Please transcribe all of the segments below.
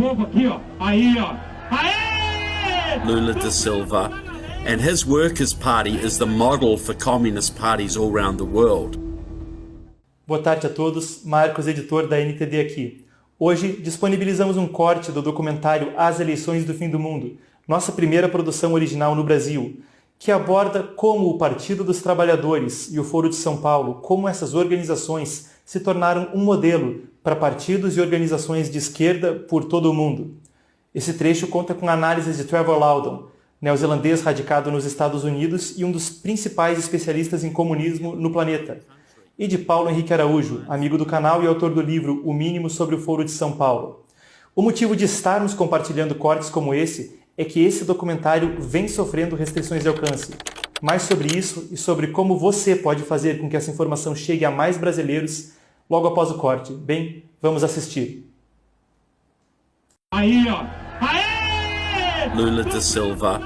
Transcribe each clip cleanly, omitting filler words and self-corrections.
povo aqui, ó. Aí, ó. Aê! Lula da Silva, and his Workers' Party is the model for communist parties all around the world. Boa tarde a todos, Marcos, editor da NTD aqui. Hoje disponibilizamos um corte do documentário As Eleições do Fim do Mundo, nossa primeira produção original no Brasil, que aborda como o Partido dos Trabalhadores e o Foro de São Paulo, como essas organizações se tornaram um modelo para partidos e organizações de esquerda por todo o mundo. Esse trecho conta com análises de Trevor Loudon, neozelandês radicado nos Estados Unidos e um dos principais especialistas em comunismo no planeta, e de Paulo Henrique Araújo, amigo do canal e autor do livro O Mínimo sobre o Foro de São Paulo. O motivo de estarmos compartilhando cortes como esse é que esse documentário vem sofrendo restrições de alcance. Mais sobre isso e sobre como você pode fazer com que essa informação chegue a mais brasileiros logo após o corte. Bem, vamos assistir. Aí, ó. Aê! Lula da Silva,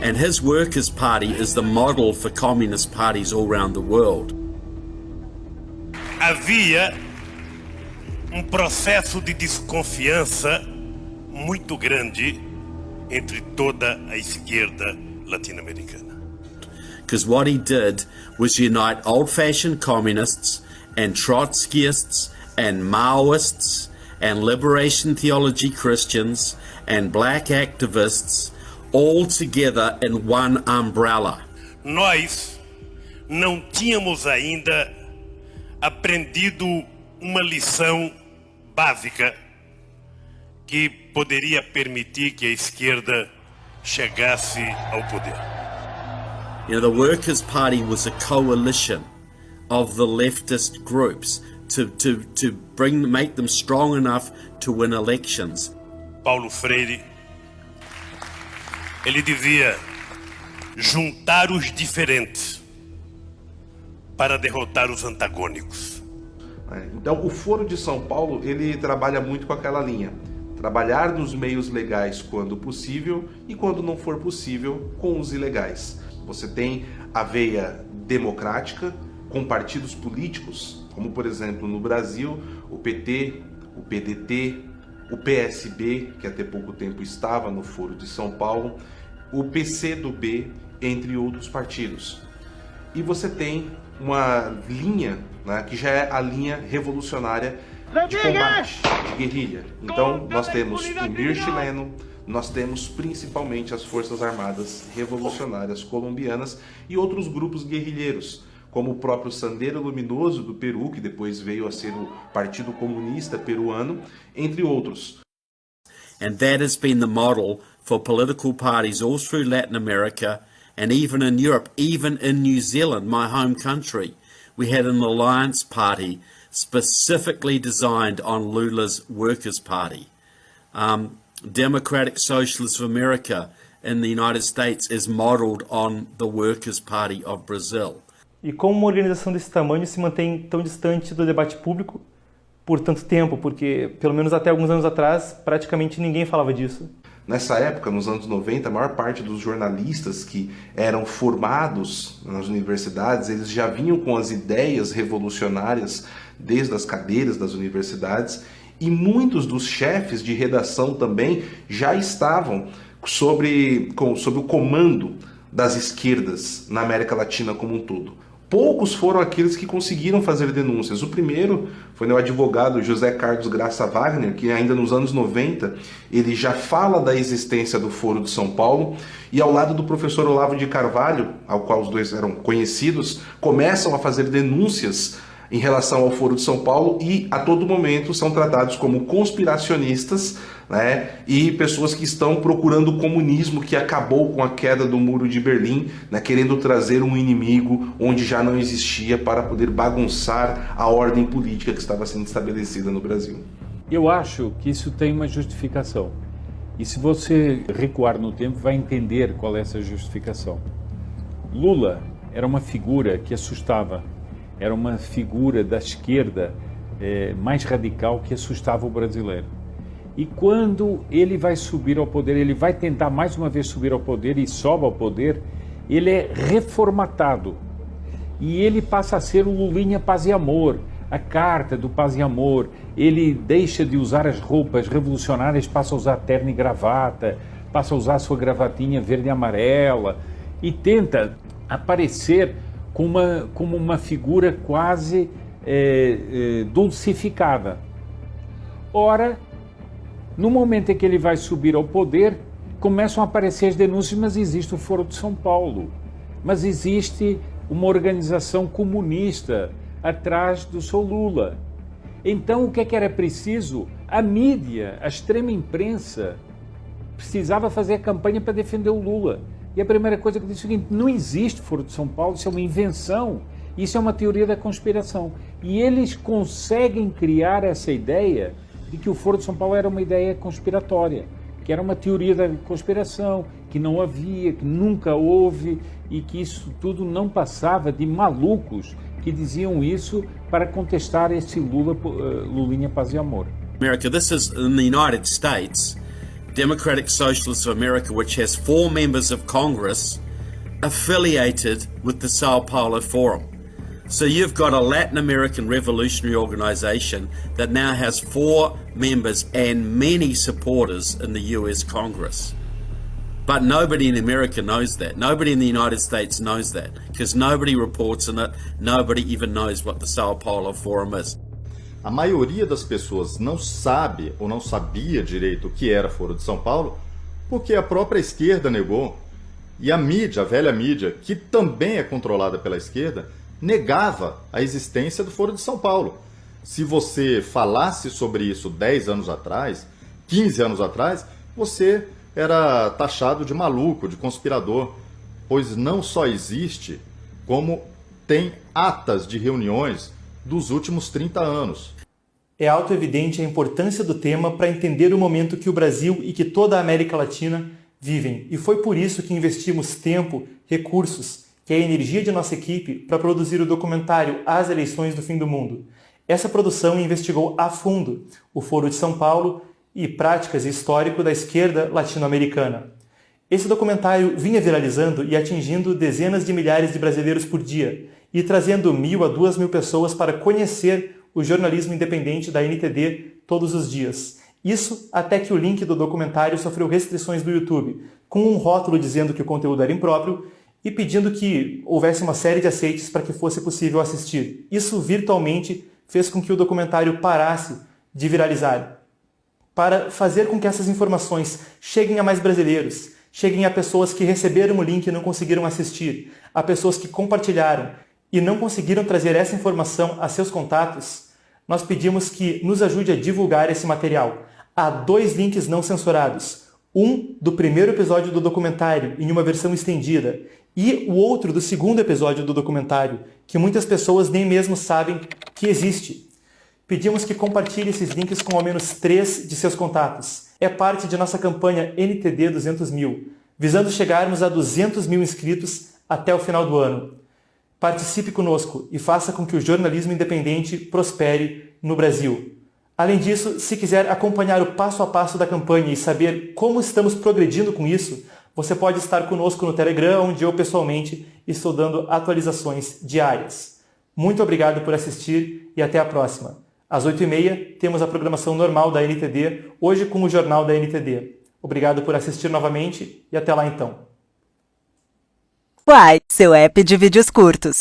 and his Workers' Party is the model for communist parties all around the world. Havia um processo de desconfiança muito grande entre toda a esquerda latino-americana. Because what he did was unite old-fashioned communists and Trotskyists and Maoists and liberation theology Christians and black activists all together in one umbrella. Nós não tínhamos ainda aprendido uma lição básica que poderia permitir que a esquerda chegasse ao poder. You know, the Workers' Party was a coalition of the leftist groups to make them strong enough to win elections. Paulo Freire, ele dizia: juntar os diferentes para derrotar os antagônicos. Então, o Foro de São Paulo, ele trabalha muito com aquela linha. Trabalhar nos meios legais quando possível e, quando não for possível, com os ilegais. Você tem a veia democrática com partidos políticos, como, por exemplo, no Brasil, o PT, o PDT, o PSB, que até pouco tempo estava no Foro de São Paulo, o PCdoB, entre outros partidos. E você tem uma linha, né, que já é a linha revolucionária de combate, de guerrilha. Então, nós temos o MIR chileno, nós temos principalmente as Forças Armadas Revolucionárias Colombianas e outros grupos guerrilheiros, como o próprio Sendero Luminoso do Peru, que depois veio a ser o Partido Comunista Peruano, entre outros. And that has been the model for political parties all through Latin America and even in Europe, even in New Zealand, my home country. We had an alliance party specifically designed on Lula's Workers' Party. Democratic Socialists of America in the United States is modeled on the Workers' Party of Brazil. E como uma organização desse tamanho se mantém tão distante do debate público por tanto tempo? Porque, pelo menos até alguns anos atrás, praticamente ninguém falava disso. Nessa época, nos anos 90, a maior parte dos jornalistas que eram formados nas universidades, eles já vinham com as ideias revolucionárias desde as cadeiras das universidades, e muitos dos chefes de redação também já estavam sob o comando das esquerdas na América Latina como um todo. Poucos foram aqueles que conseguiram fazer denúncias. O primeiro foi o advogado José Carlos Graça Wagner, que ainda nos anos 90 ele já fala da existência do Foro de São Paulo, e ao lado do professor Olavo de Carvalho, ao qual os dois eram conhecidos, começam a fazer denúncias em relação ao Foro de São Paulo e a todo momento são tratados como conspiracionistas, né, e pessoas que estão procurando o comunismo que acabou com a queda do Muro de Berlim, né, querendo trazer um inimigo onde já não existia para poder bagunçar a ordem política que estava sendo estabelecida no Brasil. Eu acho que isso tem uma justificação. E se você recuar no tempo, vai entender qual é essa justificação. Lula era uma figura que assustava. Era uma figura da esquerda mais radical que assustava o brasileiro. E quando ele vai subir ao poder, ele vai tentar mais uma vez subir ao poder e sobe ao poder, ele é reformatado. E ele passa a ser o Lulinha Paz e Amor, a Carta do Paz e Amor, ele deixa de usar as roupas revolucionárias, passa a usar terno e gravata, passa a usar a sua gravatinha verde e amarela e tenta aparecer como uma figura quase dulcificada. Ora, no momento em que ele vai subir ao poder, começam a aparecer as denúncias, mas existe o Foro de São Paulo, mas existe uma organização comunista atrás do seu Lula. Então, o que é que era preciso? A mídia, a extrema imprensa, precisava fazer a campanha para defender o Lula. E a primeira coisa que eu disse é o seguinte: não existe Foro de São Paulo, isso é uma invenção, isso é uma teoria da conspiração. E eles conseguem criar essa ideia de que o Foro de São Paulo era uma ideia conspiratória, que era uma teoria da conspiração, que não havia, que nunca houve, e que isso tudo não passava de malucos que diziam isso para contestar esse Lulinha Paz e Amor. America, this is in the United States, Democratic Socialists of America, which has 4 members of Congress affiliated with the Sao Paulo Forum. So you've got a Latin American revolutionary organization that now has 4 members and many supporters in the US Congress. But nobody in America knows that. Nobody in the United States knows that because nobody reports on it. Nobody even knows what the Sao Paulo Forum is. A maioria das pessoas não sabe ou não sabia direito o que era Foro de São Paulo porque a própria esquerda negou. E a mídia, a velha mídia, que também é controlada pela esquerda, negava a existência do Foro de São Paulo. Se você falasse sobre isso 10 anos atrás, 15 anos atrás, você era taxado de maluco, de conspirador, pois não só existe, como tem atas de reuniões dos últimos 30 anos. É autoevidente a importância do tema para entender o momento que o Brasil e que toda a América Latina vivem, e foi por isso que investimos tempo, recursos, que é a energia de nossa equipe para produzir o documentário As Eleições do Fim do Mundo. Essa produção investigou a fundo o Foro de São Paulo e práticas e histórico da esquerda latino-americana. Esse documentário vinha viralizando e atingindo dezenas de milhares de brasileiros por dia e trazendo 1.000 a 2.000 pessoas para conhecer o jornalismo independente da NTD todos os dias. Isso até que o link do documentário sofreu restrições do YouTube, com um rótulo dizendo que o conteúdo era impróprio e pedindo que houvesse uma série de aceites para que fosse possível assistir. Isso virtualmente fez com que o documentário parasse de viralizar. Para fazer com que essas informações cheguem a mais brasileiros, cheguem a pessoas que receberam o link e não conseguiram assistir, a pessoas que compartilharam e não conseguiram trazer essa informação a seus contatos, nós pedimos que nos ajude a divulgar esse material. Há 2 links não censurados. Um do primeiro episódio do documentário, em uma versão estendida, e o outro do segundo episódio do documentário, que muitas pessoas nem mesmo sabem que existe. Pedimos que compartilhe esses links com ao menos 3 de seus contatos. É parte de nossa campanha NTD 200.000, visando chegarmos a 200.000 inscritos até o final do ano. Participe conosco e faça com que o jornalismo independente prospere no Brasil. Além disso, se quiser acompanhar o passo a passo da campanha e saber como estamos progredindo com isso, você pode estar conosco no Telegram, onde eu pessoalmente estou dando atualizações diárias. Muito obrigado por assistir e até a próxima. Às 8h30 temos a programação normal da NTD, hoje com o Jornal da NTD. Obrigado por assistir novamente e até lá então. Uai, seu app de vídeos curtos.